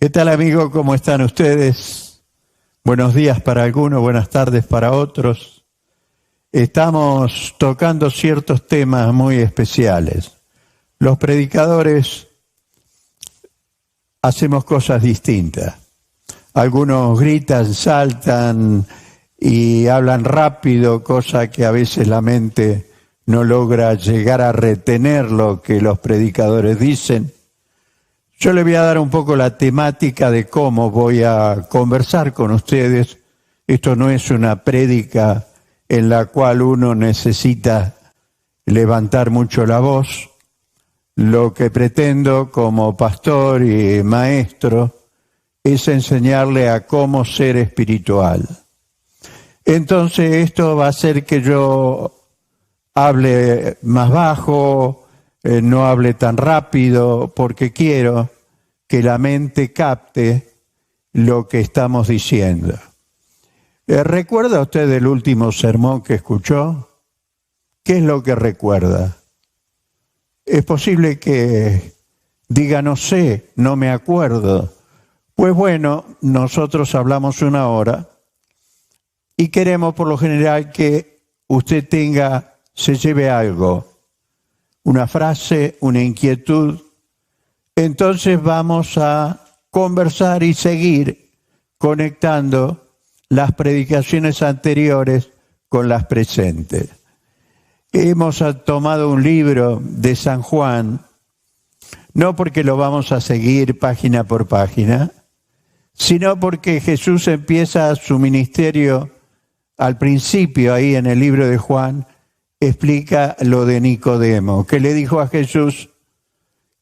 ¿Qué tal, amigo? ¿Cómo están ustedes? Buenos días para algunos, buenas tardes para otros. Estamos tocando ciertos temas muy especiales. Los predicadores hacemos cosas distintas. Algunos gritan, saltan y hablan rápido, cosa que a veces la mente no logra llegar a retener lo que los predicadores dicen. Yo le voy a dar un poco la temática de cómo voy a conversar con ustedes. Esto no es una prédica en la cual uno necesita levantar mucho la voz. Lo que pretendo como pastor y maestro es enseñarle a cómo ser espiritual. Entonces esto va a hacer que yo hable más bajo, no hable tan rápido, porque quiero que la mente capte lo que estamos diciendo. ¿Recuerda usted el último sermón que escuchó? ¿Qué es lo que recuerda? Es posible que diga, no sé, no me acuerdo. Pues bueno, nosotros hablamos 1 hora y queremos por lo general que usted se lleve algo. Una frase, una inquietud. Entonces vamos a conversar y seguir conectando las predicaciones anteriores con las presentes. Hemos tomado un libro de San Juan, no porque lo vamos a seguir página por página, sino porque Jesús empieza su ministerio al principio, ahí en el libro de Juan, explica lo de Nicodemo, que le dijo a Jesús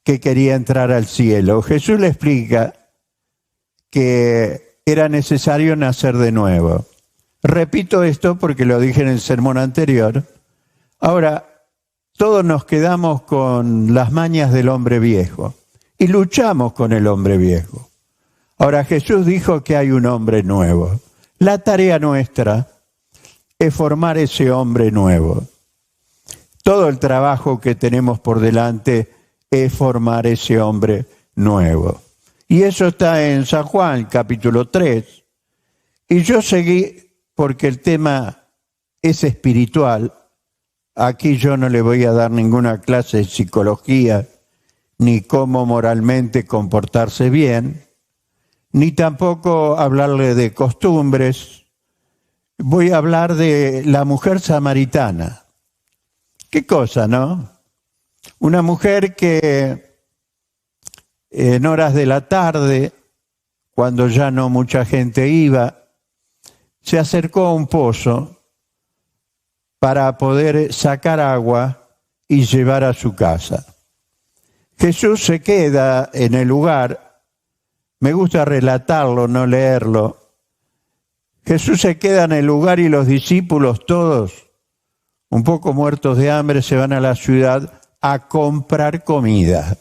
que quería entrar al cielo. Jesús le explica que era necesario nacer de nuevo. Repito esto porque lo dije en el sermón anterior. Ahora, todos nos quedamos con las mañas del hombre viejo y luchamos con el hombre viejo. Ahora, Jesús dijo que hay un hombre nuevo. La tarea nuestra es formar ese hombre nuevo. Todo el trabajo que tenemos por delante es formar ese hombre nuevo. Y eso está en San Juan, capítulo 3. Y yo seguí porque el tema es espiritual. Aquí yo no le voy a dar ninguna clase de psicología, ni cómo moralmente comportarse bien, ni tampoco hablarle de costumbres. Voy a hablar de la mujer samaritana. ¿Qué cosa, no? Una mujer que en horas de la tarde, cuando ya no mucha gente iba, se acercó a un pozo para poder sacar agua y llevar a su casa. Jesús se queda en el lugar, me gusta relatarlo, no leerlo. Jesús se queda en el lugar y los discípulos todos, un poco muertos de hambre, se van a la ciudad a comprar comida.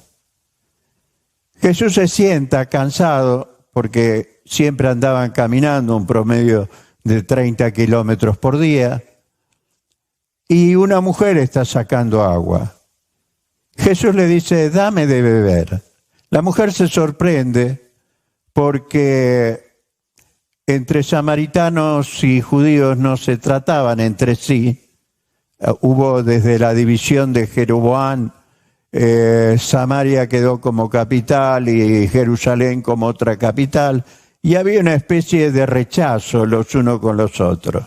Jesús se sienta cansado porque siempre andaban caminando un promedio de 30 kilómetros por día y una mujer está sacando agua. Jesús le dice, dame de beber. La mujer se sorprende porque entre samaritanos y judíos no se trataban entre sí. Hubo desde la división de Jeroboam, Samaria quedó como capital y Jerusalén como otra capital, y había una especie de rechazo los unos con los otros.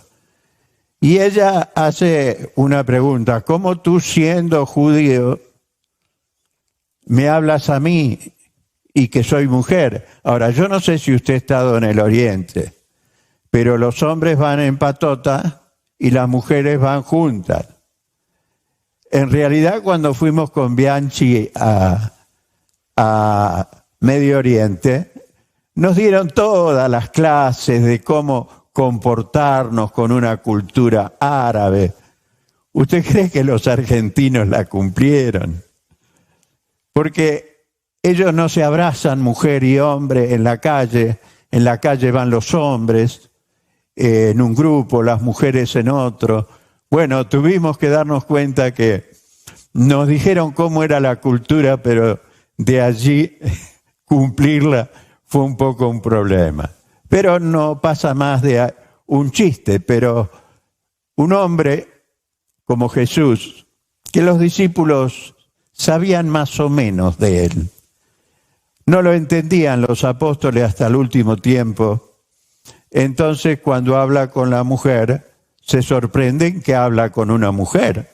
Y ella hace una pregunta, ¿cómo tú siendo judío me hablas a mí y que soy mujer? Ahora, yo no sé si usted ha estado en el Oriente, pero los hombres van en patota y las mujeres van juntas. En realidad, cuando fuimos con Bianchi a Medio Oriente, nos dieron todas las clases de cómo comportarnos con una cultura árabe. ¿Usted cree que los argentinos la cumplieron? Porque ellos no se abrazan mujer y hombre en la calle van los hombres en un grupo, las mujeres en otro. Bueno, tuvimos que darnos cuenta que nos dijeron cómo era la cultura, pero de allí cumplirla fue un poco un problema. Pero no pasa más de un chiste, pero un hombre como Jesús, que los discípulos sabían más o menos de él. No lo entendían los apóstoles hasta el último tiempo. Entonces, cuando habla con la mujer, se sorprenden que habla con una mujer.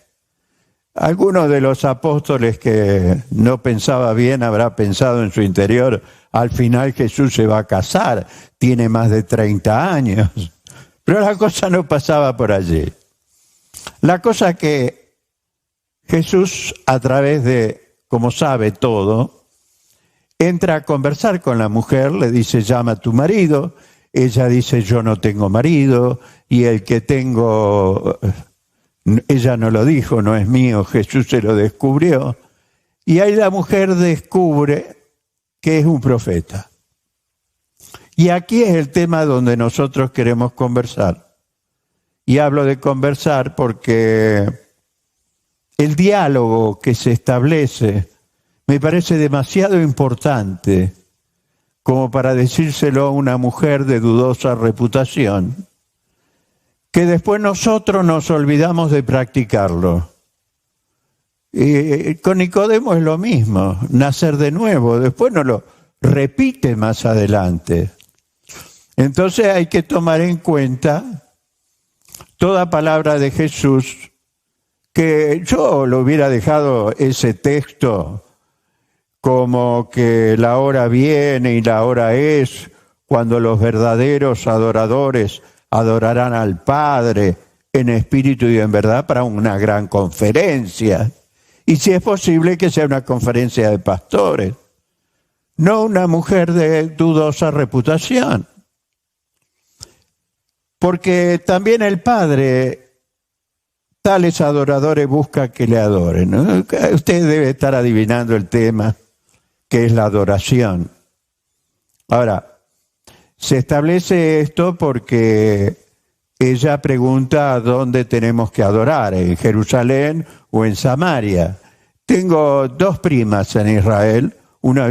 Algunos de los apóstoles que no pensaba bien habrá pensado en su interior, al final Jesús se va a casar, tiene más de 30 años. Pero la cosa no pasaba por allí. La cosa que Jesús, a través de, como sabe todo, entra a conversar con la mujer, le dice, llama a tu marido. Ella dice, yo no tengo marido, y el que tengo, ella no lo dijo, no es mío, Jesús se lo descubrió. Y ahí la mujer descubre que es un profeta. Y aquí es el tema donde nosotros queremos conversar. Y hablo de conversar porque el diálogo que se establece me parece demasiado importante como para decírselo a una mujer de dudosa reputación, que después nosotros nos olvidamos de practicarlo. Con Nicodemo es lo mismo, nacer de nuevo, después no lo repite más adelante. Entonces hay que tomar en cuenta toda palabra de Jesús, que yo lo hubiera dejado ese texto como que la hora viene y la hora es cuando los verdaderos adoradores adorarán al Padre en espíritu y en verdad, para una gran conferencia. Y si es posible que sea una conferencia de pastores, no una mujer de dudosa reputación. Porque también el Padre tales adoradores busca que le adoren, ¿no? Usted debe estar adivinando el tema, que es la adoración. Ahora, se establece esto porque ella pregunta a dónde tenemos que adorar, en Jerusalén o en Samaria. Tengo dos primas en Israel, una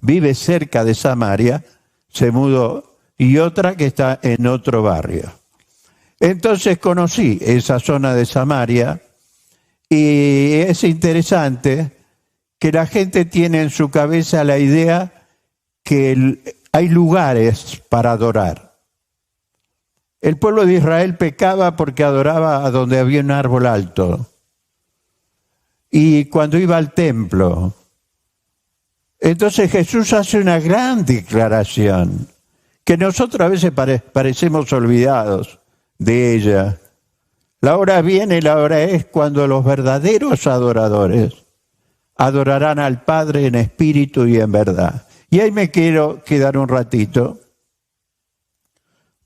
vive cerca de Samaria, se mudó, y otra que está en otro barrio. Entonces conocí esa zona de Samaria y es interesante que la gente tiene en su cabeza la idea que hay lugares para adorar. El pueblo de Israel pecaba porque adoraba a donde había un árbol alto. Y cuando iba al templo, entonces Jesús hace una gran declaración, que nosotros a veces parecemos olvidados de ella. La hora viene y la hora es cuando los verdaderos adoradores adorarán al Padre en espíritu y en verdad. Y ahí me quiero quedar un ratito,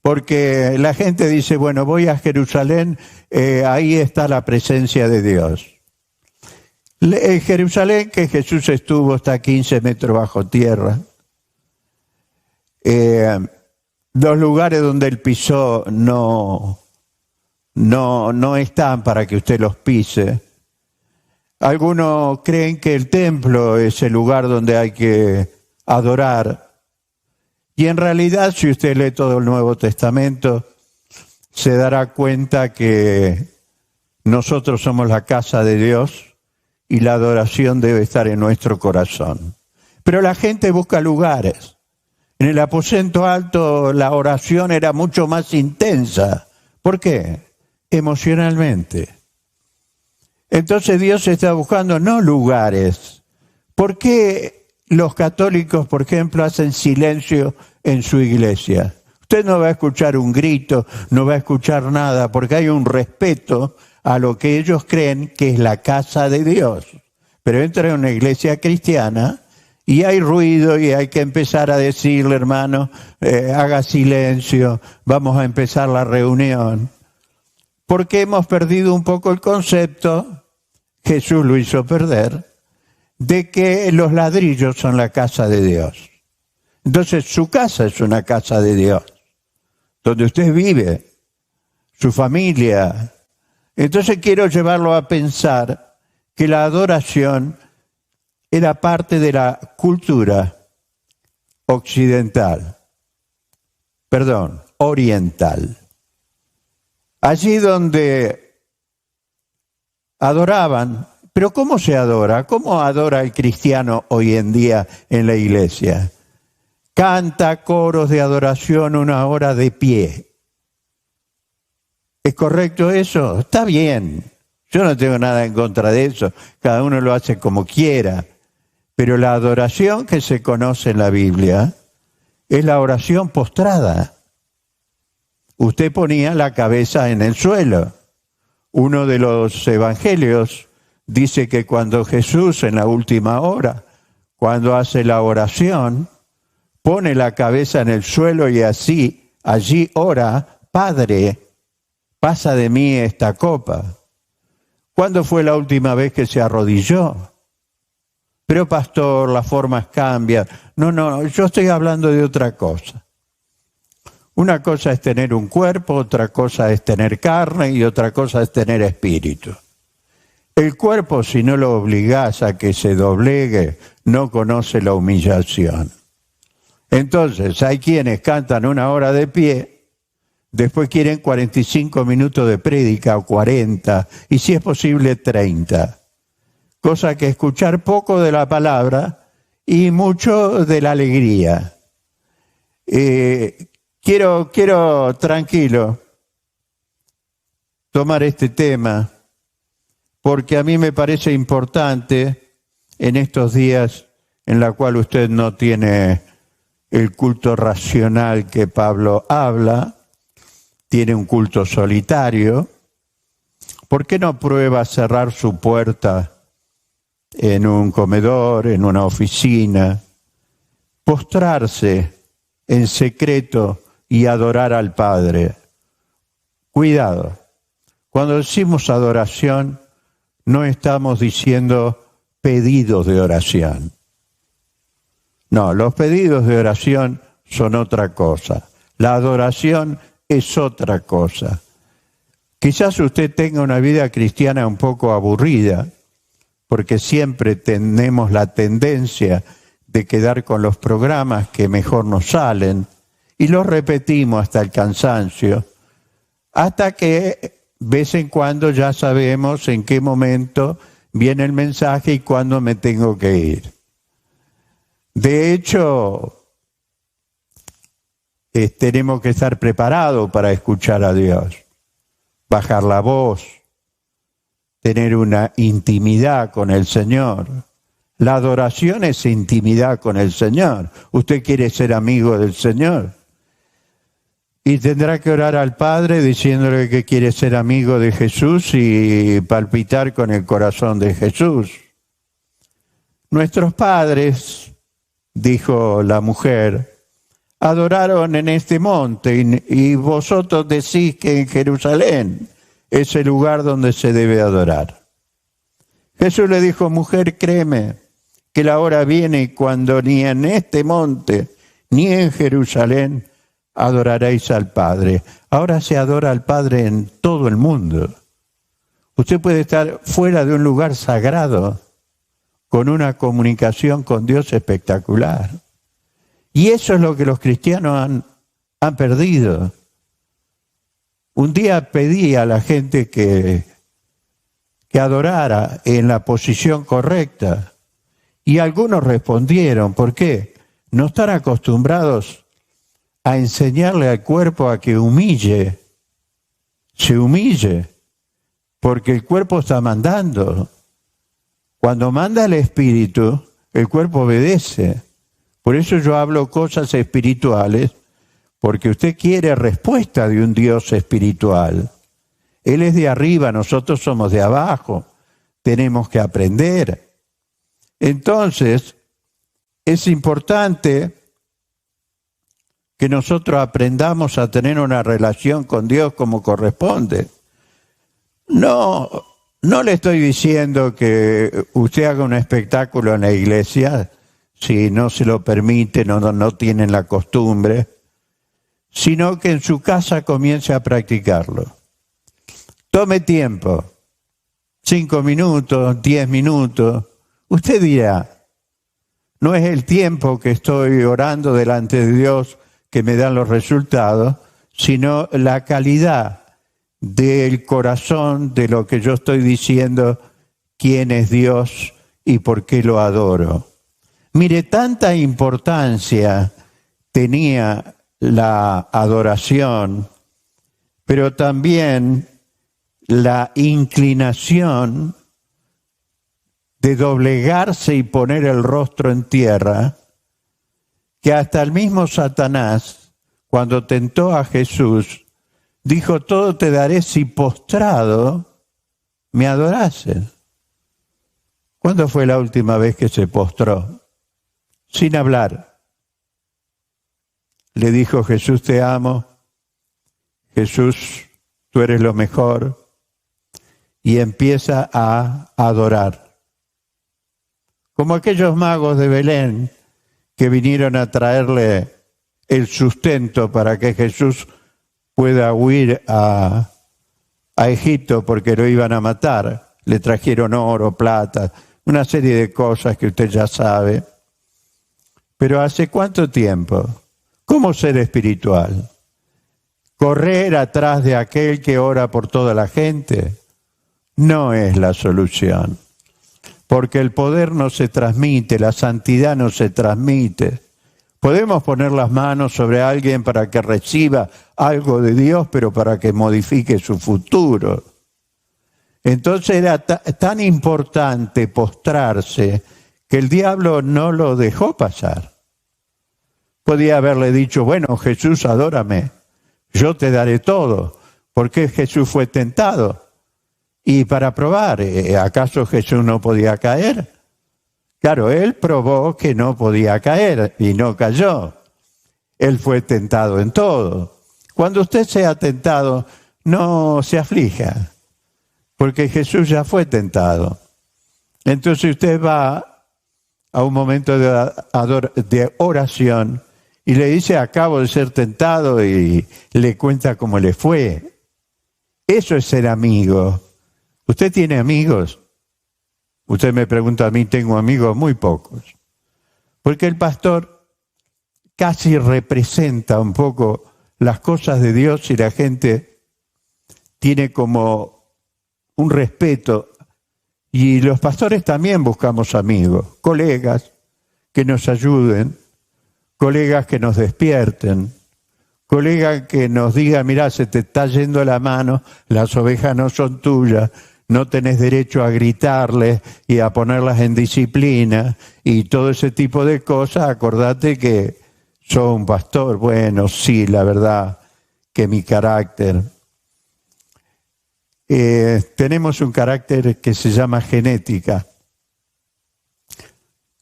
porque la gente dice, bueno, voy a Jerusalén, ahí está la presencia de Dios. En Jerusalén, que Jesús estuvo, está a 15 metros bajo tierra. Los lugares donde él pisó no están para que usted los pise. Algunos creen que el templo es el lugar donde hay que adorar. Y en realidad, si usted lee todo el Nuevo Testamento, se dará cuenta que nosotros somos la casa de Dios y la adoración debe estar en nuestro corazón. Pero la gente busca lugares. En el aposento alto la oración era mucho más intensa. ¿Por qué? Emocionalmente. Entonces Dios está buscando no lugares. ¿Por qué los católicos, por ejemplo, hacen silencio en su iglesia? Usted no va a escuchar un grito, no va a escuchar nada, porque hay un respeto a lo que ellos creen que es la casa de Dios. Pero entra en una iglesia cristiana y hay ruido y hay que empezar a decirle, hermano, haga silencio, vamos a empezar la reunión. Porque hemos perdido un poco el concepto, Jesús lo hizo perder, de que los ladrillos son la casa de Dios. Entonces su casa es una casa de Dios, donde usted vive, su familia. Entonces quiero llevarlo a pensar que la adoración era parte de la cultura oriental. Allí donde adoraban, pero ¿cómo se adora? ¿Cómo adora el cristiano hoy en día en la iglesia? Canta coros de adoración 1 hora de pie. ¿Es correcto eso? Está bien. Yo no tengo nada en contra de eso. Cada uno lo hace como quiera. Pero la adoración que se conoce en la Biblia es la oración postrada. Usted ponía la cabeza en el suelo. Uno de los evangelios dice que cuando Jesús en la última hora, cuando hace la oración, pone la cabeza en el suelo y allí ora: Padre, pasa de mí esta copa. ¿Cuándo fue la última vez que se arrodilló? Pero pastor, las formas cambian. No, yo estoy hablando de otra cosa. Una cosa es tener un cuerpo, otra cosa es tener carne y otra cosa es tener espíritu. El cuerpo, si no lo obligás a que se doblegue, no conoce la humillación. Entonces, hay quienes cantan 1 hora de pie, después quieren 45 minutos de prédica o 40, y si es posible 30. Cosa que escuchar poco de la palabra y mucho de la alegría. Quiero tranquilo tomar este tema, porque a mí me parece importante en estos días en la cual usted no tiene el culto racional que Pablo habla, tiene un culto solitario. ¿Por qué no prueba cerrar su puerta en un comedor, en una oficina, postrarse en secreto y adorar al Padre? Cuidado, cuando decimos adoración, no estamos diciendo pedidos de oración. No, los pedidos de oración son otra cosa. La adoración es otra cosa. Quizás usted tenga una vida cristiana un poco aburrida, porque siempre tenemos la tendencia de quedar con los programas que mejor nos salen y los repetimos hasta el cansancio, hasta que de vez en cuando ya sabemos en qué momento viene el mensaje y cuándo me tengo que ir. De hecho, tenemos que estar preparados para escuchar a Dios, bajar la voz, tener una intimidad con el Señor. La adoración es intimidad con el Señor. Usted quiere ser amigo del Señor y tendrá que orar al Padre diciéndole que quiere ser amigo de Jesús y palpitar con el corazón de Jesús. Nuestros padres, dijo la mujer, adoraron en este monte y vosotros decís que en Jerusalén es el lugar donde se debe adorar. Jesús le dijo: mujer, créeme que la hora viene cuando ni en este monte ni en Jerusalén adoraréis al Padre. Ahora se adora al Padre en todo el mundo. Usted puede estar fuera de un lugar sagrado con una comunicación con Dios espectacular. Y eso es lo que los cristianos han perdido. Un día pedí a la gente que adorara en la posición correcta y algunos respondieron. ¿Por qué? No están acostumbrados a enseñarle al cuerpo a que se humille, porque el cuerpo está mandando. Cuando manda el espíritu, el cuerpo obedece. Por eso yo hablo cosas espirituales, porque usted quiere respuesta de un Dios espiritual. Él es de arriba, nosotros somos de abajo. Tenemos que aprender. Entonces, es importante que nosotros aprendamos a tener una relación con Dios como corresponde. No le estoy diciendo que usted haga un espectáculo en la iglesia, si no se lo permite, no tienen la costumbre, sino que en su casa comience a practicarlo. Tome tiempo, 5 minutos, 10 minutos. Usted dirá, no es el tiempo que estoy orando delante de Dios que me dan los resultados, sino la calidad del corazón de lo que yo estoy diciendo, quién es Dios y por qué lo adoro. Mire, tanta importancia tenía la adoración, pero también la inclinación de doblegarse y poner el rostro en tierra, que hasta el mismo Satanás, cuando tentó a Jesús, dijo, todo te daré si postrado me adorases. ¿Cuándo fue la última vez que se postró? Sin hablar. Le dijo, Jesús, te amo. Jesús, tú eres lo mejor. Y empieza a adorar. Como aquellos magos de Belén que vinieron a traerle el sustento para que Jesús pueda huir a Egipto porque lo iban a matar. Le trajeron oro, plata, una serie de cosas que usted ya sabe. Pero ¿hace cuánto tiempo? ¿Cómo ser espiritual? ¿Correr atrás de aquel que ora por toda la gente? No es la solución. Porque el poder no se transmite, la santidad no se transmite. Podemos poner las manos sobre alguien para que reciba algo de Dios, pero para que modifique su futuro. Entonces era tan importante postrarse que el diablo no lo dejó pasar. Podía haberle dicho, bueno, Jesús, adórame, yo te daré todo, porque Jesús fue tentado. Y para probar, ¿acaso Jesús no podía caer? Claro, él probó que no podía caer y no cayó. Él fue tentado en todo. Cuando usted sea tentado, no se aflija, porque Jesús ya fue tentado. Entonces usted va a un momento de oración y le dice, acabo de ser tentado, y le cuenta cómo le fue. Eso es ser amigo. ¿Usted tiene amigos? Usted me pregunta a mí, tengo amigos muy pocos. Porque el pastor casi representa un poco las cosas de Dios y la gente tiene como un respeto. Y los pastores también buscamos amigos, colegas que nos ayuden, colegas que nos despierten, colegas que nos digan, mirá, se te está yendo la mano, las ovejas no son tuyas, no tenés derecho a gritarles y a ponerlas en disciplina y todo ese tipo de cosas. Acordate que soy un pastor. Bueno, sí, la verdad que mi carácter. Tenemos un carácter que se llama genética.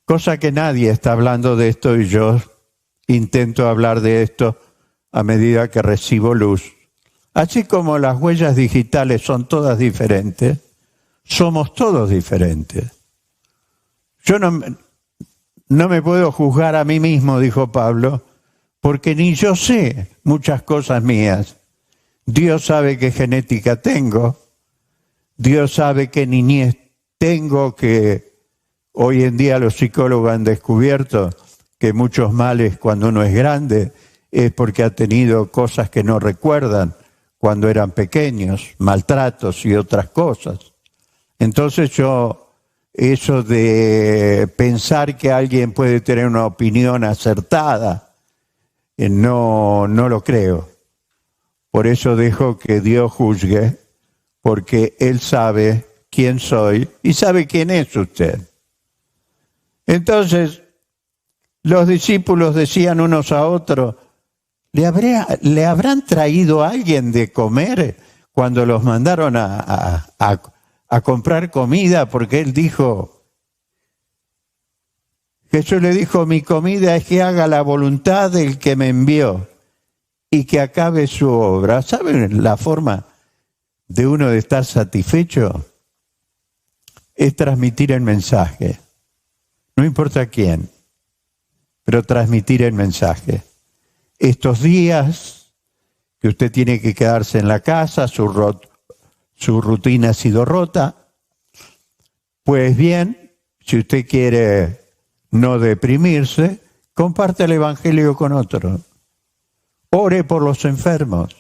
Cosa que nadie está hablando de esto y yo intento hablar de esto a medida que recibo luz. Así como las huellas digitales son todas diferentes, somos todos diferentes. Yo no me puedo juzgar a mí mismo, dijo Pablo, porque ni yo sé muchas cosas mías. Dios sabe qué genética tengo, Dios sabe qué niñez tengo, que hoy en día los psicólogos han descubierto que muchos males cuando uno es grande es porque ha tenido cosas que no recuerdan cuando eran pequeños, maltratos y otras cosas. Entonces eso de pensar que alguien puede tener una opinión acertada, no lo creo. Por eso dejo que Dios juzgue, porque Él sabe quién soy y sabe quién es usted. Entonces, los discípulos decían unos a otros, ¿le habrán traído a alguien de comer cuando los mandaron a comprar comida? Porque él dijo, Jesús le dijo, mi comida es que haga la voluntad del que me envió y que acabe su obra. ¿Saben la forma de uno de estar satisfecho? Es transmitir el mensaje. No importa quién, pero transmitir el mensaje. Estos días que usted tiene que quedarse en la casa, su rutina ha sido rota, pues bien, si usted quiere no deprimirse, comparte el Evangelio con otros. Ore por los enfermos,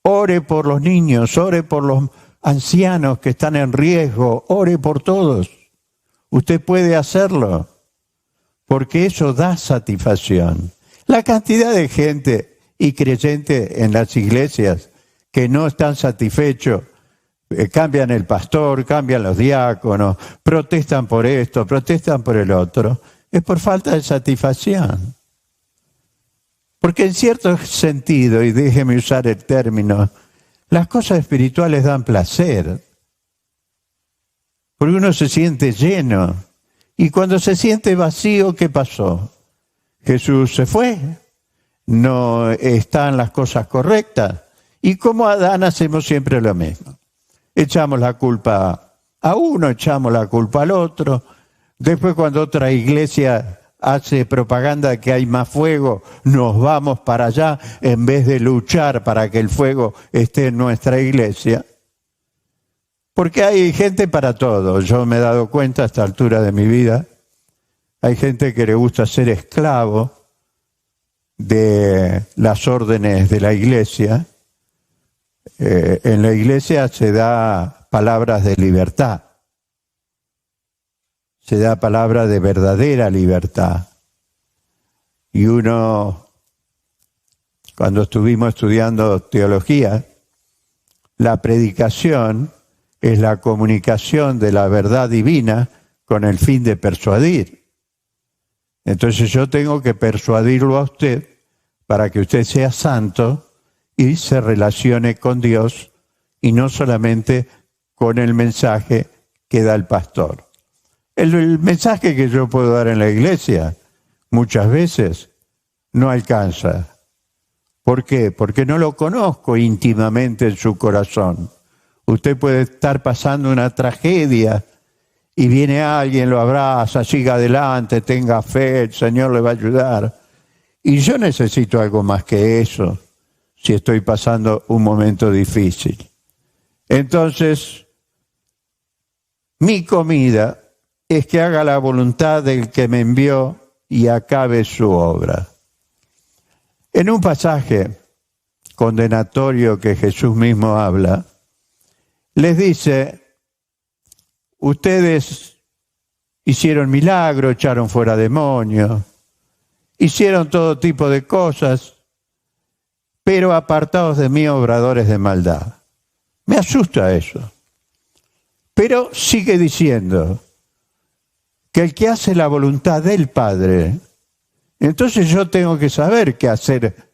ore por los niños, ore por los ancianos que están en riesgo, ore por todos. Usted puede hacerlo, porque eso da satisfacción. La cantidad de gente y creyentes en las iglesias que no están satisfechos, cambian el pastor, cambian los diáconos, protestan por esto, protestan por el otro, es por falta de satisfacción. Porque en cierto sentido, y déjeme usar el término, las cosas espirituales dan placer. Porque uno se siente lleno. Y cuando se siente vacío, ¿qué pasó? Jesús se fue. No están las cosas correctas. Y como Adán hacemos siempre lo mismo. Echamos la culpa a uno, echamos la culpa al otro. Después cuando otra iglesia hace propaganda de que hay más fuego, nos vamos para allá en vez de luchar para que el fuego esté en nuestra iglesia. Porque hay gente para todo. Yo me he dado cuenta a esta altura de mi vida. Hay gente que le gusta ser esclavo de las órdenes de la iglesia. En la iglesia se da palabras de libertad. Se da palabra de verdadera libertad. Y uno, cuando estuvimos estudiando teología, la predicación es la comunicación de la verdad divina con el fin de persuadir. Entonces yo tengo que persuadirlo a usted para que usted sea santo y se relacione con Dios y no solamente con el mensaje que da el pastor. El mensaje que yo puedo dar en la iglesia muchas veces no alcanza. ¿Por qué? Porque no lo conozco íntimamente en su corazón. Usted puede estar pasando una tragedia y viene alguien, lo abraza, siga adelante, tenga fe, el Señor le va a ayudar. Y yo necesito algo más que eso si estoy pasando un momento difícil. Entonces, mi comida es que haga la voluntad del que me envió y acabe su obra. En un pasaje condenatorio que Jesús mismo habla, les dice, ustedes hicieron milagros, echaron fuera demonios, hicieron todo tipo de cosas, pero apartados de mí, obradores de maldad. Me asusta eso. Pero sigue diciendo que el que hace la voluntad del Padre, entonces yo tengo que saber qué hacer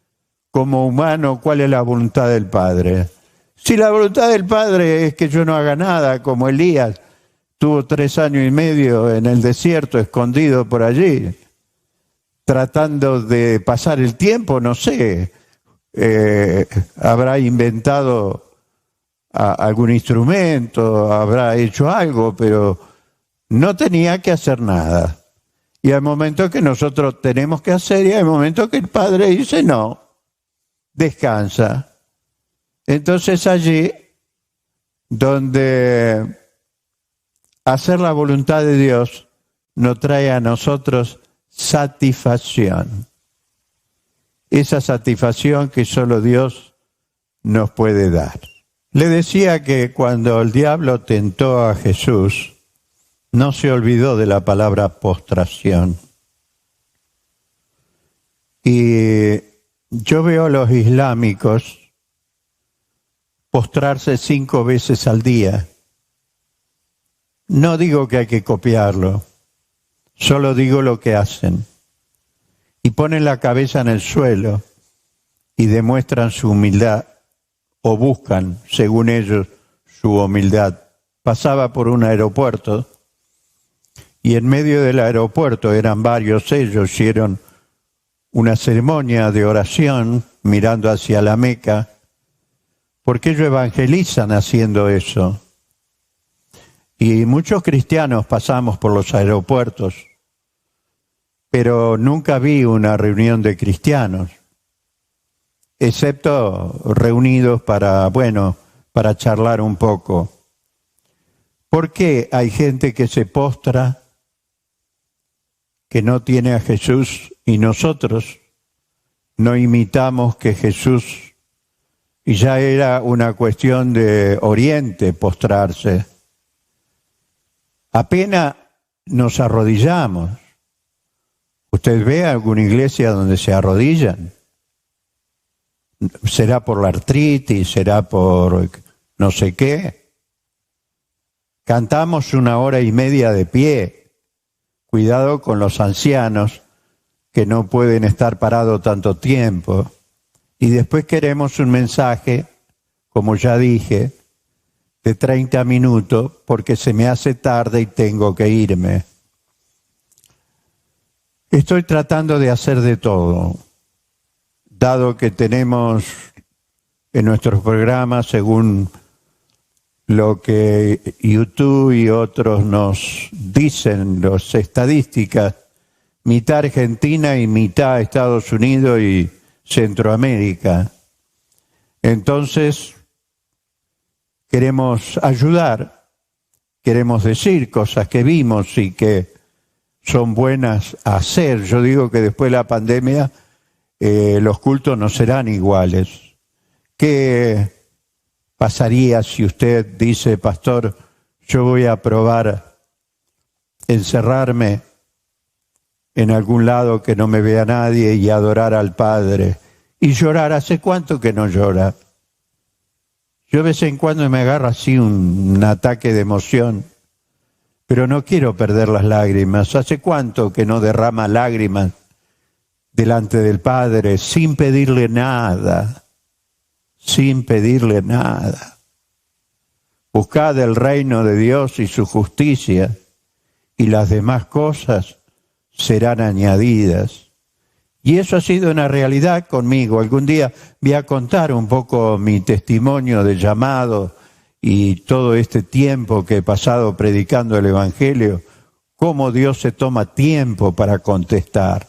como humano, cuál es la voluntad del Padre. Si la voluntad del Padre es que yo no haga nada, como Elías, tuvo 3 años y medio en el desierto, escondido por allí, tratando de pasar el tiempo, no sé, habrá inventado algún instrumento, habrá hecho algo, pero no tenía que hacer nada. Y hay momentos que nosotros tenemos que hacer y hay momentos que el Padre dice no, descansa. Entonces allí donde hacer la voluntad de Dios nos trae a nosotros satisfacción. Esa satisfacción que solo Dios nos puede dar. Le decía que cuando el diablo tentó a Jesús, no se olvidó de la palabra postración. Y yo veo a los islámicos postrarse 5 veces al día. No digo que hay que copiarlo, solo digo lo que hacen. Y ponen la cabeza en el suelo y demuestran su humildad, o buscan, según ellos, su humildad. Pasaba por un aeropuerto y en medio del aeropuerto eran varios ellos, hicieron una ceremonia de oración mirando hacia la Meca, porque ellos evangelizan haciendo eso. Y muchos cristianos pasamos por los aeropuertos, pero nunca vi una reunión de cristianos, excepto reunidos para charlar un poco. ¿Por qué hay gente que se postra que no tiene a Jesús y nosotros no imitamos que Jesús, y ya era una cuestión de Oriente postrarse. Apenas nos arrodillamos. ¿Usted ve alguna iglesia donde se arrodillan? ¿Será por la artritis? ¿Será por no sé qué? Cantamos 1 hora y media de pie. Cuidado con los ancianos que no pueden estar parados tanto tiempo. Y después queremos un mensaje, como ya dije, de 30 minutos, porque se me hace tarde y tengo que irme. Estoy tratando de hacer de todo, dado que tenemos en nuestros programas, según lo que YouTube y otros nos dicen, las estadísticas, mitad Argentina y mitad Estados Unidos y Centroamérica. Entonces, queremos ayudar, queremos decir cosas que vimos y que son buenas a hacer. Yo digo que después de la pandemia los cultos no serán iguales. ¿Qué pasaría si usted dice, pastor, yo voy a probar encerrarme en algún lado que no me vea nadie y adorar al Padre y llorar? ¿Hace cuánto que no llora? Yo de vez en cuando me agarra así un ataque de emoción, pero no quiero perder las lágrimas. ¿Hace cuánto que no derrama lágrimas delante del Padre sin pedirle nada? Sin pedirle nada. Buscad el reino de Dios y su justicia, y las demás cosas serán añadidas. Y eso ha sido una realidad conmigo. Algún día voy a contar un poco mi testimonio de llamado y todo este tiempo que he pasado predicando el Evangelio, cómo Dios se toma tiempo para contestar,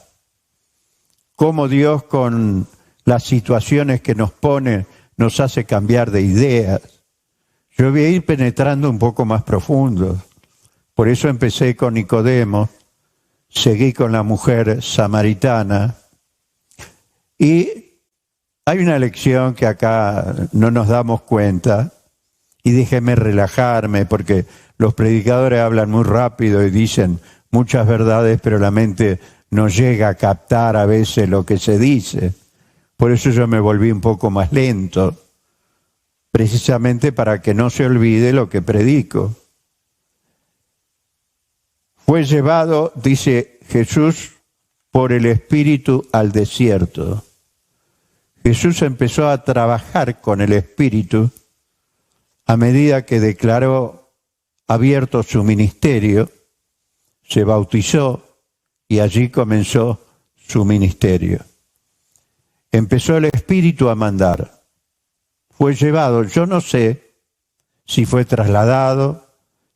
cómo Dios con las situaciones que nos pone nos hace cambiar de ideas. Yo voy a ir penetrando un poco más profundo. Por eso empecé con Nicodemo, seguí con la mujer samaritana, y hay una lección que acá no nos damos cuenta, y déjeme relajarme, porque los predicadores hablan muy rápido y dicen muchas verdades, pero la mente no llega a captar a veces lo que se dice. Por eso yo me volví un poco más lento, precisamente para que no se olvide lo que predico. Fue llevado, dice Jesús, por el Espíritu al desierto. Jesús empezó a trabajar con el Espíritu a medida que declaró abierto su ministerio, se bautizó y allí comenzó su ministerio. Empezó el Espíritu a mandar. Fue llevado, yo no sé si fue trasladado,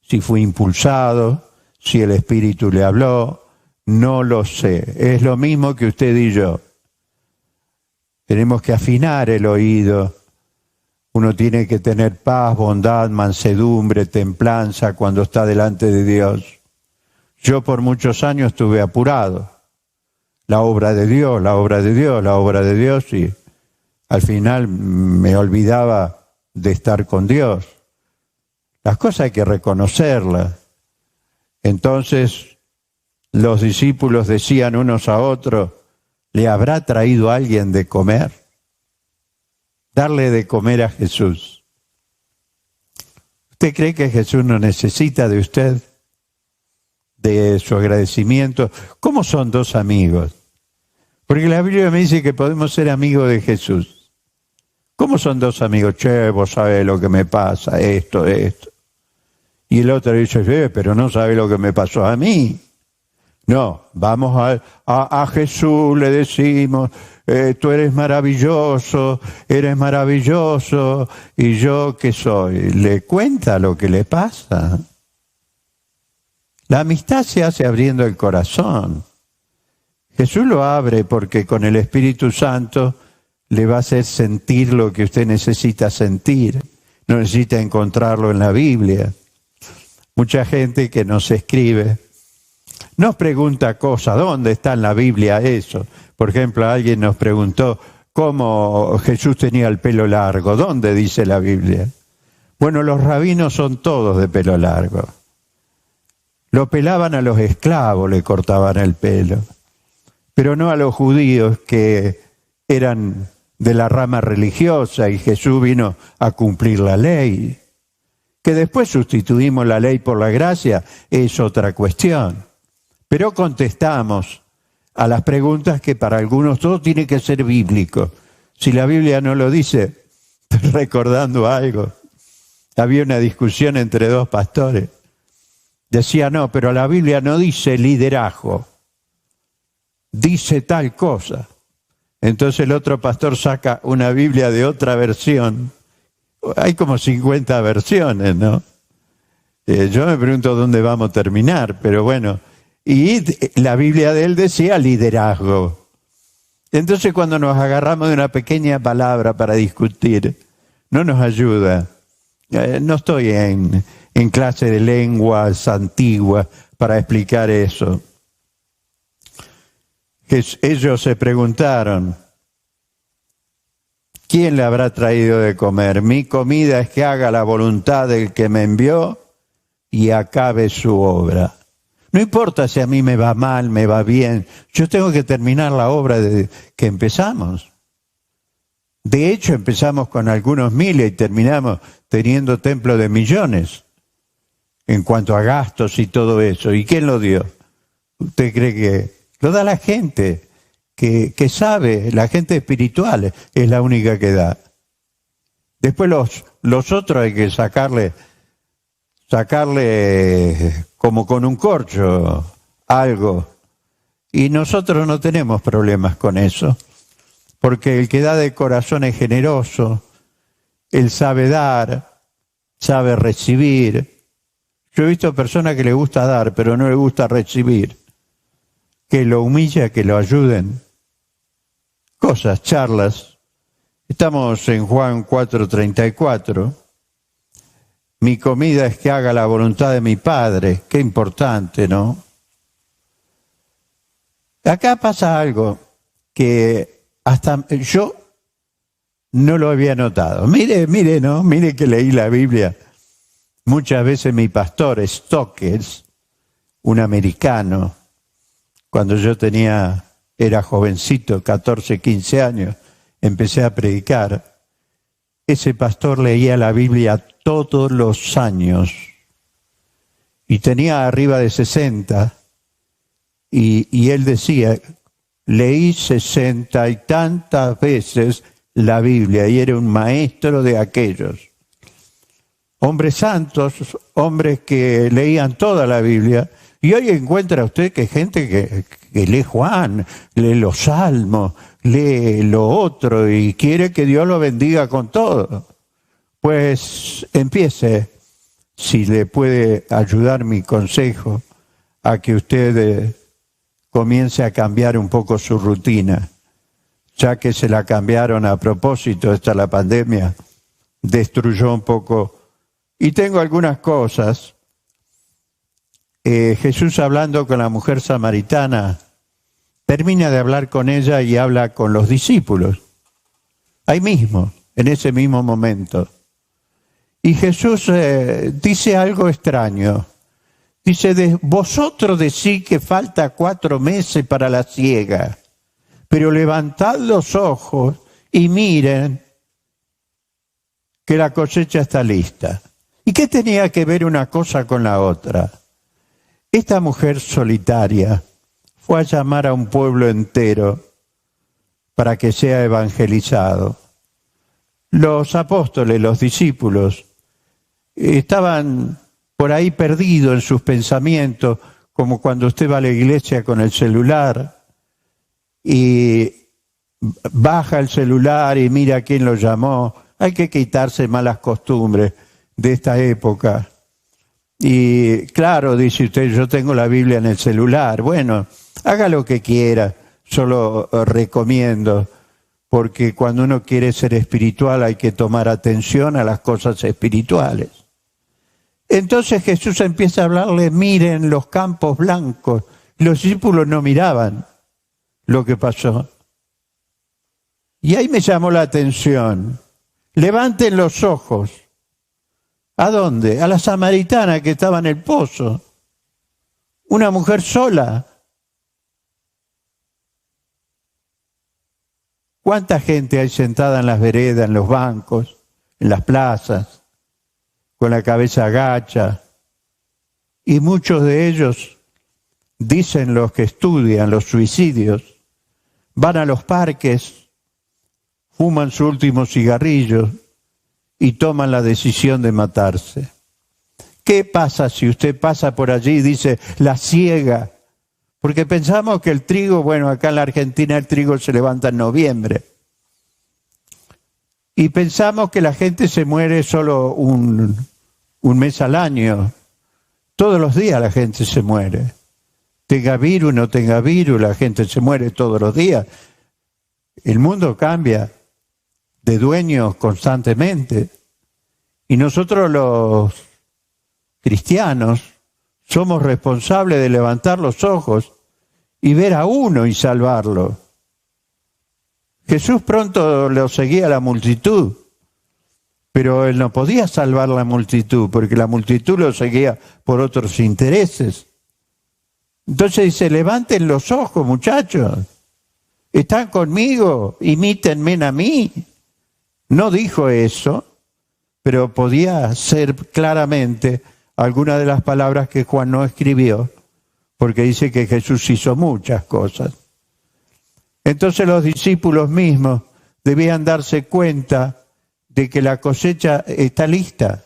si fue impulsado, si el Espíritu le habló, no lo sé. Es lo mismo que usted y yo. Tenemos que afinar el oído. Uno tiene que tener paz, bondad, mansedumbre, templanza cuando está delante de Dios. Yo por muchos años estuve apurado. La obra de Dios, la obra de Dios, la obra de Dios, y al final me olvidaba de estar con Dios. Las cosas hay que reconocerlas. Entonces los discípulos decían unos a otros, ¿le habrá traído alguien de comer? Darle de comer a Jesús. ¿Usted cree que Jesús no necesita de usted? De su agradecimiento. ¿Cómo son dos amigos? Porque la Biblia me dice que podemos ser amigos de Jesús. ¿Cómo son dos amigos? Che, vos sabés lo que me pasa, esto. Y el otro dice, pero no sabe lo que me pasó a mí. No, vamos a Jesús, le decimos, tú eres maravilloso, y yo ¿qué soy? Le cuenta lo que le pasa. La amistad se hace abriendo el corazón. Jesús lo abre porque con el Espíritu Santo le va a hacer sentir lo que usted necesita sentir. No necesita encontrarlo en la Biblia. Mucha gente que nos escribe nos pregunta cosas. ¿Dónde está en la Biblia eso? Por ejemplo, alguien nos preguntó cómo Jesús tenía el pelo largo. ¿Dónde dice la Biblia? Bueno, los rabinos son todos de pelo largo. Lo pelaban a los esclavos, le cortaban el pelo, pero no a los judíos que eran de la rama religiosa y Jesús vino a cumplir la ley. Que después sustituimos la ley por la gracia es otra cuestión. Pero contestamos a las preguntas que para algunos todo tiene que ser bíblico. Si la Biblia no lo dice, recordando algo, había una discusión entre dos pastores. Decía, no, pero la Biblia no dice liderazgo, dice tal cosa. Entonces el otro pastor saca una Biblia de otra versión. Hay como 50 versiones, ¿no? Yo me pregunto dónde vamos a terminar, pero bueno. Y la Biblia de él decía liderazgo. Entonces cuando nos agarramos de una pequeña palabra para discutir, no nos ayuda. No estoy en clase de lenguas antiguas para explicar eso. Ellos se preguntaron, ¿quién le habrá traído de comer? Mi comida es que haga la voluntad del que me envió y acabe su obra. No importa si a mí me va mal, me va bien, yo tengo que terminar la obra que empezamos. De hecho, empezamos con algunos miles y terminamos teniendo templo de millones en cuanto a gastos y todo eso. ¿Y quién lo dio? ¿Usted cree que lo da la gente que sabe? La gente espiritual es la única que da. Después los otros hay que sacarle como con un corcho algo. Y nosotros no tenemos problemas con eso. Porque el que da de corazón es generoso, él sabe dar, sabe recibir. Yo he visto personas que le gusta dar, pero no le gusta recibir. Que lo humilla, que lo ayuden. Cosas, charlas. Estamos en Juan 4:34. Mi comida es que haga la voluntad de mi Padre. Qué importante, ¿no? Acá pasa algo que hasta yo no lo había notado. Mire, ¿no? Mire que leí la Biblia. Muchas veces mi pastor, Stokes, un americano, cuando yo era jovencito, 14, 15 años, empecé a predicar. Ese pastor leía la Biblia todos los años y tenía arriba de 60 y él decía, leí 60 y tantas veces la Biblia y era un maestro de aquellos. Hombres santos, hombres que leían toda la Biblia. Y hoy encuentra usted que gente que lee Juan, lee los Salmos, lee lo otro y quiere que Dios lo bendiga con todo. Pues empiece, si le puede ayudar mi consejo, a que usted comience a cambiar un poco su rutina, ya que se la cambiaron a propósito, esta la pandemia, destruyó un poco. Y tengo algunas cosas. Jesús hablando con la mujer samaritana, termina de hablar con ella y habla con los discípulos. Ahí mismo, en ese mismo momento. Y Jesús dice algo extraño. Dice, vosotros decís que falta 4 meses para la siega, pero levantad los ojos y miren que la cosecha está lista. ¿Y qué tenía que ver una cosa con la otra? Esta mujer solitaria fue a llamar a un pueblo entero para que sea evangelizado. Los apóstoles, los discípulos, estaban por ahí perdidos en sus pensamientos, como cuando usted va a la iglesia con el celular y baja el celular y mira quién lo llamó. Hay que quitarse malas costumbres de esta época. Y claro, dice usted, yo tengo la Biblia en el celular. Bueno, haga lo que quiera, solo recomiendo, porque cuando uno quiere ser espiritual hay que tomar atención a las cosas espirituales. Entonces Jesús empieza a hablarle, miren los campos blancos Los discípulos no miraban lo que pasó. Y ahí me llamó la atención. Levanten los ojos. ¿A dónde? A la samaritana que estaba en el pozo. Una mujer sola. ¿Cuánta gente hay sentada en las veredas, en los bancos, en las plazas, con la cabeza agacha? Y muchos de ellos, dicen los que estudian los suicidios, van a los parques, fuman su último cigarrillo y toman la decisión de matarse. ¿Qué pasa si usted pasa por allí y dice la siega? Porque pensamos que el trigo, bueno, acá en la Argentina el trigo se levanta en noviembre. Y pensamos que la gente se muere solo un mes al año. Todos los días la gente se muere. Tenga virus, no tenga virus, la gente se muere todos los días. El mundo cambia de dueños constantemente. Y nosotros los cristianos somos responsables de levantar los ojos y ver a uno y salvarlo. Jesús pronto lo seguía a la multitud, pero él no podía salvar la multitud porque la multitud lo seguía por otros intereses. Entonces dice, levanten los ojos, muchachos. ¿Están conmigo? Imítenme a mí. No dijo eso, pero podía ser claramente alguna de las palabras que Juan no escribió, porque dice que Jesús hizo muchas cosas. Entonces los discípulos mismos debían darse cuenta de que la cosecha está lista.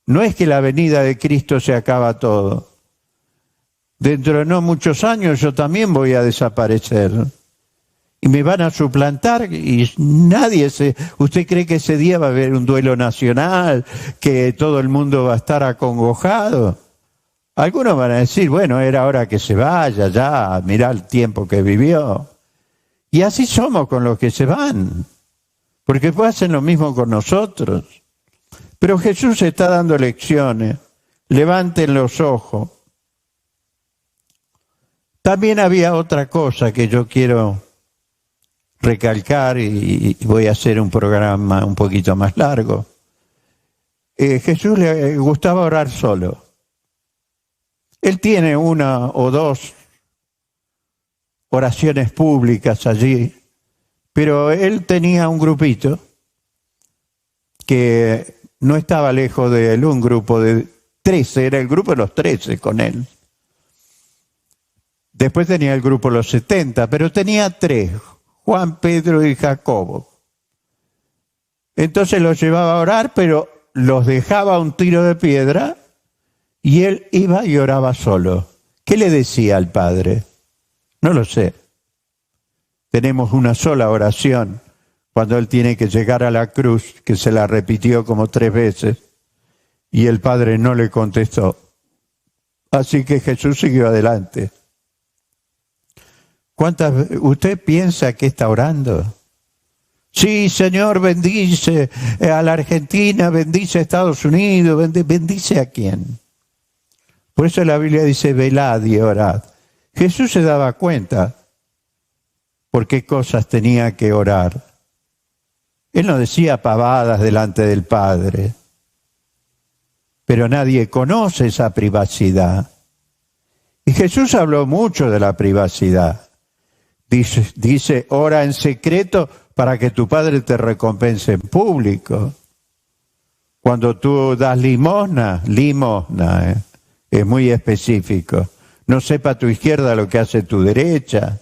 No es que la venida de Cristo se acaba todo. Dentro de no muchos años yo también voy a desaparecer. Y me van a suplantar y nadie se... ¿Usted cree que ese día va a haber un duelo nacional? ¿Que todo el mundo va a estar acongojado? Algunos van a decir, bueno, era hora que se vaya ya, mirá el tiempo que vivió. Y así somos con los que se van, porque después hacen lo mismo con nosotros. Pero Jesús está dando lecciones. Levanten los ojos. También había otra cosa que yo quiero recalcar y voy a hacer un programa un poquito más largo. Jesús le gustaba orar solo. Él tiene una o dos oraciones públicas allí, pero él tenía un grupito que no estaba lejos de él, un grupo de 13, era el grupo de los 13 con él. Después tenía el grupo de los 70, pero tenía 3, Juan, Pedro y Jacobo. Entonces los llevaba a orar, pero los dejaba a un tiro de piedra y él iba y oraba solo. ¿Qué le decía al Padre? No lo sé. Tenemos una sola oración cuando él tiene que llegar a la cruz, que se la repitió como 3 veces, y el Padre no le contestó. Así que Jesús siguió adelante. ¿Usted piensa que está orando? Sí, Señor, bendice a la Argentina, bendice a Estados Unidos, bendice a quién. Por eso la Biblia dice, velad y orad. Jesús se daba cuenta por qué cosas tenía que orar. Él no decía pavadas delante del Padre, pero nadie conoce esa privacidad. Y Jesús habló mucho de la privacidad. Dice, ora en secreto para que tu Padre te recompense en público. Cuando tú das limosna, es muy específico. No sepa tu izquierda lo que hace tu derecha.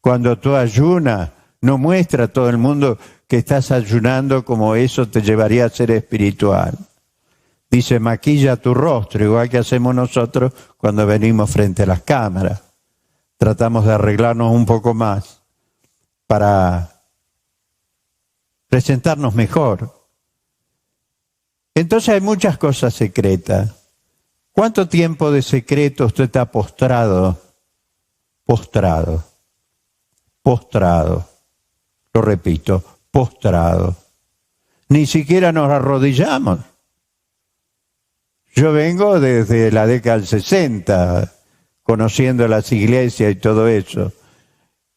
Cuando tú ayunas, no muestra a todo el mundo que estás ayunando como eso te llevaría a ser espiritual. Dice, maquilla tu rostro, igual que hacemos nosotros cuando venimos frente a las cámaras. Tratamos de arreglarnos un poco más para presentarnos mejor. Entonces hay muchas cosas secretas. ¿Cuánto tiempo de secreto usted está postrado? Postrado. Lo repito, postrado. Ni siquiera nos arrodillamos. Yo vengo desde la década del 60, conociendo las iglesias y todo eso.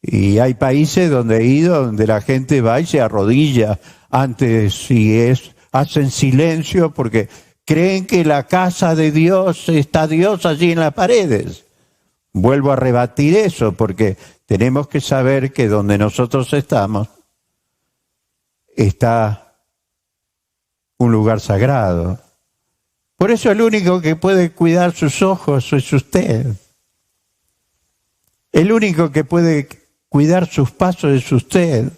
Y hay países donde he ido, donde la gente va y se arrodilla antes hacen silencio porque creen que la casa de Dios está Dios allí en las paredes. Vuelvo a rebatir eso porque tenemos que saber que donde nosotros estamos está un lugar sagrado. Por eso el único que puede cuidar sus ojos es usted. El único que puede cuidar sus pasos es usted.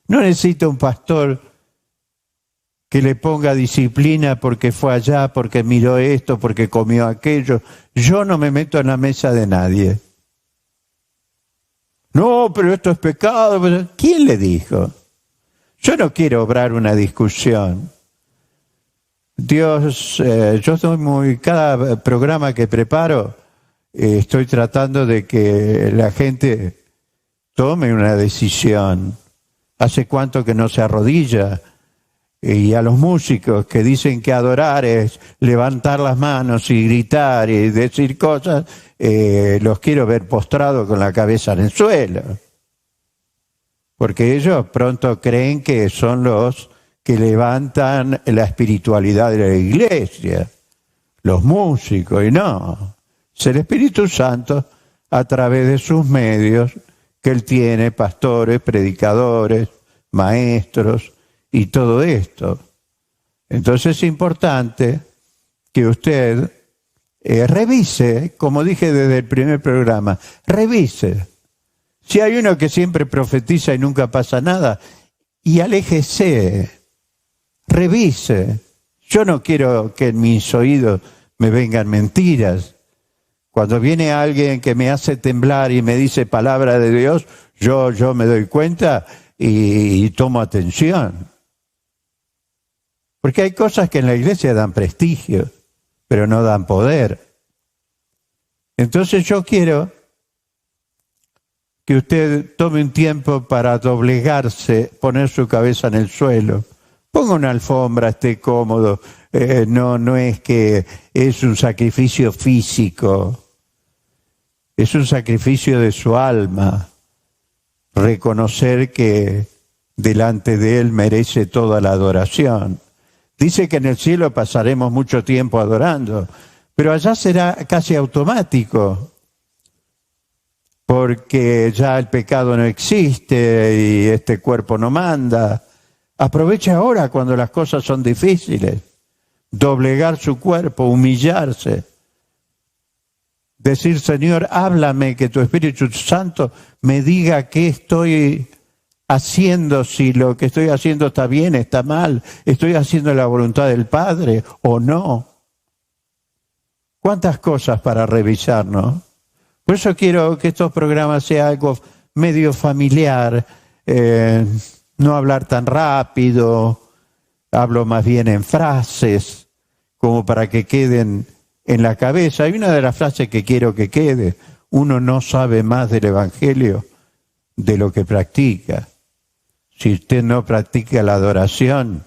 No necesita un pastor que le ponga disciplina porque fue allá, porque miró esto, porque comió aquello. Yo no me meto en la mesa de nadie. No, pero esto es pecado. ¿Quién le dijo? Yo no quiero obrar una discusión. Dios, cada programa que preparo, estoy tratando de que la gente tome una decisión. ¿Hace cuánto que no se arrodilla? Y a los músicos que dicen que adorar es levantar las manos y gritar y decir cosas, los quiero ver postrados con la cabeza en el suelo. Porque ellos pronto creen que son los que levantan la espiritualidad de la iglesia, los músicos, y no. Es el Espíritu Santo a través de sus medios que Él tiene, pastores, predicadores, maestros y todo esto. Entonces es importante que usted revise, como dije desde el primer programa, revise. Si hay uno que siempre profetiza y nunca pasa nada, y aléjese, revise. Yo no quiero que en mis oídos me vengan mentiras. Cuando viene alguien que me hace temblar y me dice palabra de Dios, yo me doy cuenta y tomo atención. Porque hay cosas que en la iglesia dan prestigio, pero no dan poder. Entonces yo quiero que usted tome un tiempo para doblegarse, poner su cabeza en el suelo. Ponga una alfombra, esté cómodo. No es que es un sacrificio físico. Es un sacrificio de su alma. Reconocer que delante de Él merece toda la adoración. Dice que en el cielo pasaremos mucho tiempo adorando, pero allá será casi automático, porque ya el pecado no existe y este cuerpo no manda. Aproveche ahora cuando las cosas son difíciles, doblegar su cuerpo, humillarse, decir, Señor, háblame, que tu Espíritu Santo me diga qué estoy haciendo, si lo que estoy haciendo está bien, está mal, estoy haciendo la voluntad del Padre o no. ¿Cuántas cosas para revisar, no? Por eso quiero que estos programas sean algo medio familiar, no hablar tan rápido, hablo más bien en frases, como para que queden en la cabeza. Hay una de las frases que quiero que quede: uno no sabe más del Evangelio de lo que practica. Si usted no practica la adoración,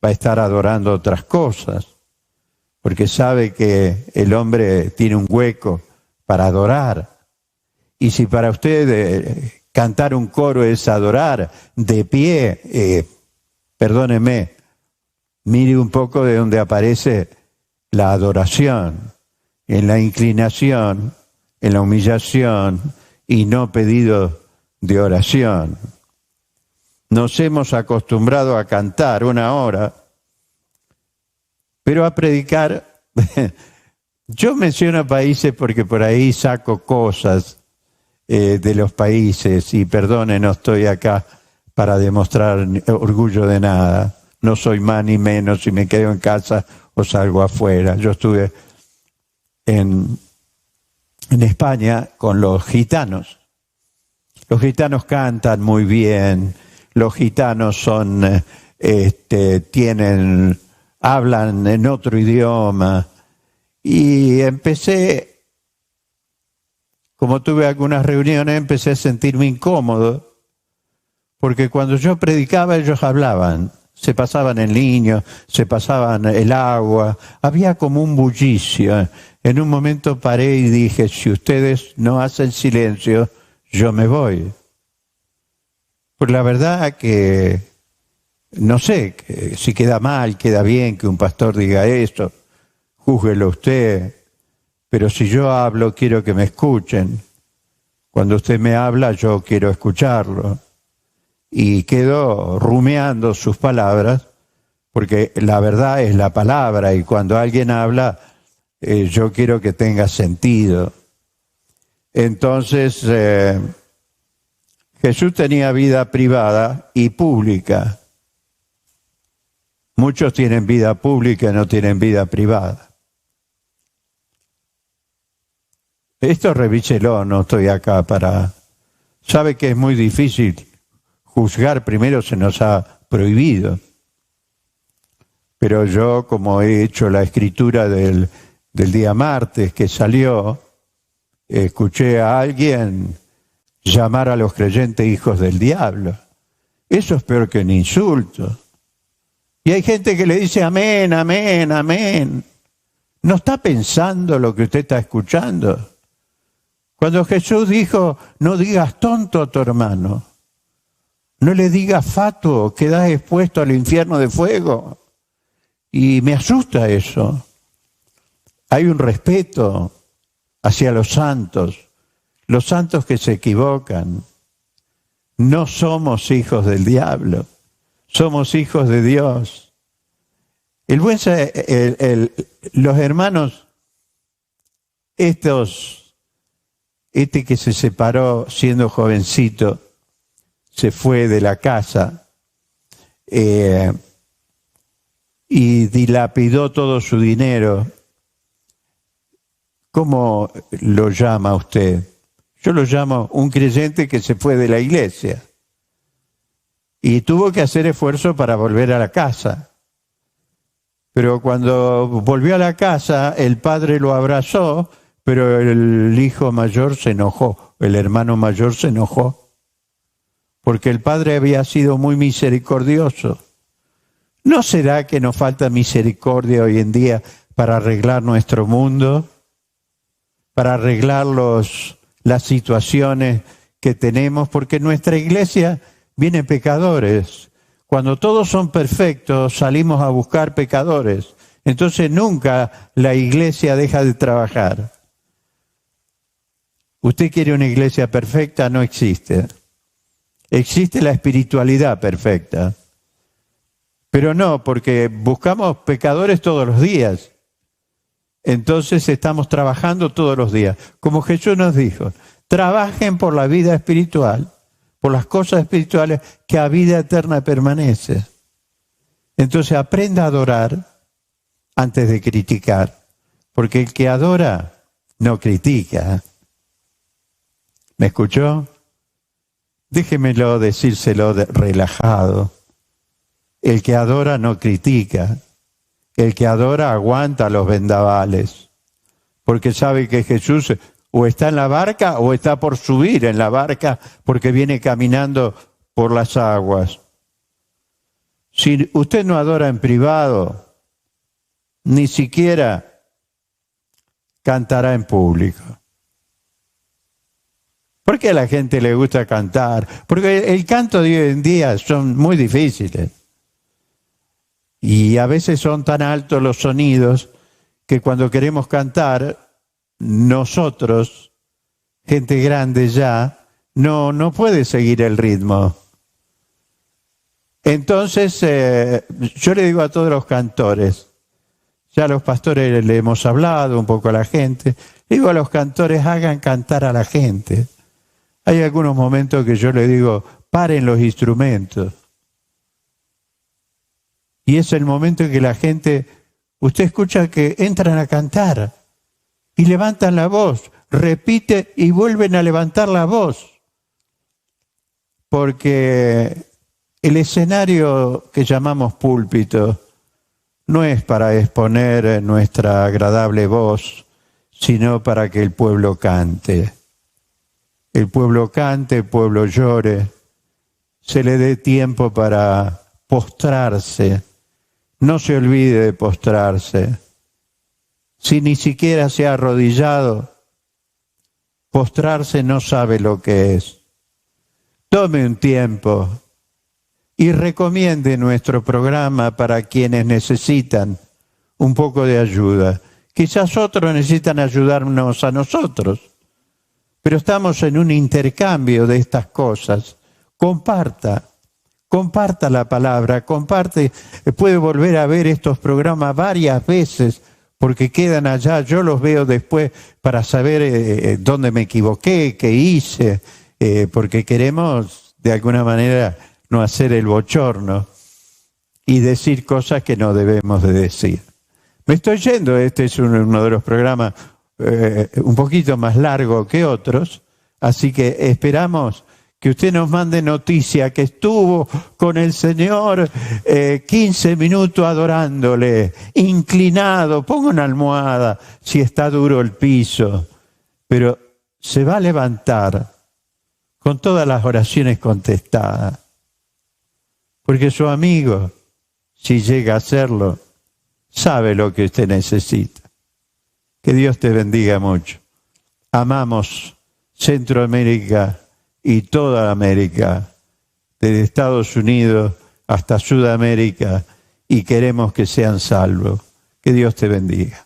va a estar adorando otras cosas, porque sabe que el hombre tiene un hueco para adorar. Y si para usted cantar un coro es adorar de pie, perdóneme, mire un poco de donde aparece la adoración, en la inclinación, en la humillación y no pedido de oración. Nos hemos acostumbrado a cantar una hora, pero a predicar. Yo menciono países porque por ahí saco cosas de los países, y perdone, no estoy acá para demostrar orgullo de nada. No soy más ni menos si me quedo en casa o salgo afuera. Yo estuve en España con los gitanos. Los gitanos cantan muy bien. Los gitanos hablan en otro idioma. Y empecé, como tuve algunas reuniones, empecé a sentirme incómodo, porque cuando yo predicaba ellos hablaban, se pasaban el niño, se pasaban el agua, había como un bullicio. En un momento paré y dije, si ustedes no hacen silencio, yo me voy. Pues la verdad que no sé si queda mal, queda bien que un pastor diga eso, júzguelo usted, pero si yo hablo quiero que me escuchen. Cuando usted me habla yo quiero escucharlo. Y quedo rumiando sus palabras, porque la verdad es la palabra y cuando alguien habla yo quiero que tenga sentido. Entonces Jesús tenía vida privada y pública. Muchos tienen vida pública y no tienen vida privada. Esto revíselo, no estoy acá para... Sabe que es muy difícil juzgar, primero se nos ha prohibido. Pero yo, como he hecho la escritura del día martes que salió, escuché a alguien llamar a los creyentes hijos del diablo. Eso es peor que un insulto. Y hay gente que le dice amén, amén, amén. ¿No está pensando lo que usted está escuchando? Cuando Jesús dijo, no digas tonto a tu hermano, no le digas fatuo, quedas expuesto al infierno de fuego. Y me asusta eso. Hay un respeto hacia los santos que se equivocan. No somos hijos del diablo, somos hijos de Dios. Los hermanos, este que se separó siendo jovencito, se fue de la casa y dilapidó todo su dinero. ¿Cómo lo llama usted? Yo lo llamo un creyente que se fue de la iglesia y tuvo que hacer esfuerzo para volver a la casa. Pero cuando volvió a la casa, el padre lo abrazó, pero el hijo mayor se enojó, el hermano mayor se enojó, porque el padre había sido muy misericordioso. ¿No será que nos falta misericordia hoy en día para arreglar nuestro mundo? Para arreglar las situaciones que tenemos, porque en nuestra iglesia vienen pecadores. Cuando todos son perfectos, salimos a buscar pecadores. Entonces nunca la iglesia deja de trabajar. ¿Usted quiere una iglesia perfecta? No existe. Existe la espiritualidad perfecta. Pero no, porque buscamos pecadores todos los días. Entonces estamos trabajando todos los días. Como Jesús nos dijo, trabajen por la vida espiritual, por las cosas espirituales que a vida eterna permanece. Entonces aprenda a adorar antes de criticar, porque el que adora no critica. ¿Me escuchó? Déjemelo decírselo relajado. El que adora no critica. El que adora aguanta los vendavales, porque sabe que Jesús o está en la barca o está por subir en la barca porque viene caminando por las aguas. Si usted no adora en privado, ni siquiera cantará en público. ¿Por qué a la gente le gusta cantar? Porque el canto de hoy en día son muy difíciles. Y a veces son tan altos los sonidos que cuando queremos cantar, nosotros, gente grande ya, no puede seguir el ritmo. Entonces, yo le digo a todos los cantores, ya a los pastores le hemos hablado un poco a la gente, le digo a los cantores, hagan cantar a la gente. Hay algunos momentos que yo le digo, paren los instrumentos. Y es el momento en que la gente, usted escucha que entran a cantar y levantan la voz, repite y vuelven a levantar la voz. Porque el escenario que llamamos púlpito no es para exponer nuestra agradable voz, sino para que el pueblo cante. El pueblo cante, el pueblo llore, se le dé tiempo para postrarse. No se olvide de postrarse. Si ni siquiera se ha arrodillado, postrarse no sabe lo que es. Tome un tiempo y recomiende nuestro programa para quienes necesitan un poco de ayuda. Quizás otros necesitan ayudarnos a nosotros, pero estamos en un intercambio de estas cosas. Comparta la palabra, puede volver a ver estos programas varias veces porque quedan allá, yo los veo después para saber dónde me equivoqué, qué hice, porque queremos de alguna manera no hacer el bochorno y decir cosas que no debemos de decir. Me estoy yendo, este es uno de los programas un poquito más largo que otros, así que esperamos que usted nos mande noticia que estuvo con el Señor 15 minutos adorándole, inclinado, ponga una almohada si está duro el piso, pero se va a levantar con todas las oraciones contestadas, porque su amigo, si llega a hacerlo, sabe lo que usted necesita. Que Dios te bendiga mucho. Amamos Centroamérica y toda América, desde Estados Unidos hasta Sudamérica, y queremos que sean salvos. Que Dios te bendiga.